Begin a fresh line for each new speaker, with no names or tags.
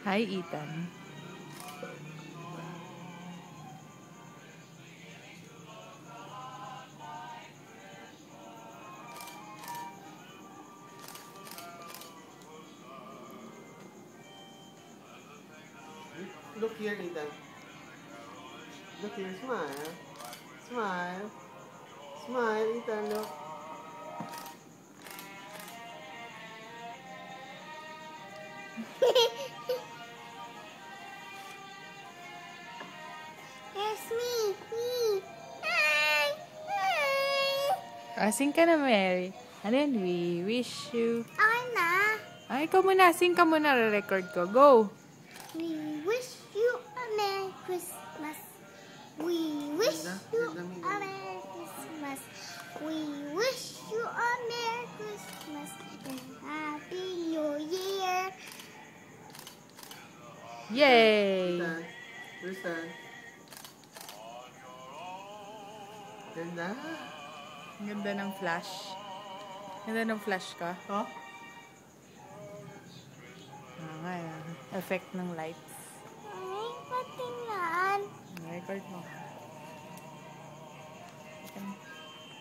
Hi, Ethan.
Look here, Ethan. Look here, smile. Smile. Smile, Ethan, look.
It's me. Hi.
Sing ka na, Mary. And then we wish you...
Anna,
Ay, ikaw muna. Sing ka muna. Re-record ko. Go!
we wish you a Merry Christmas. We wish you a Merry Christmas. We wish you a Merry Christmas and Happy New Year.
Yay!
Ethan, Tristan. Ganda.
Ang ganda ng flash. Ganda ng flash ka.
Oh?
Okay. Effect ng lights.
Ay, patingnan.
Record mo.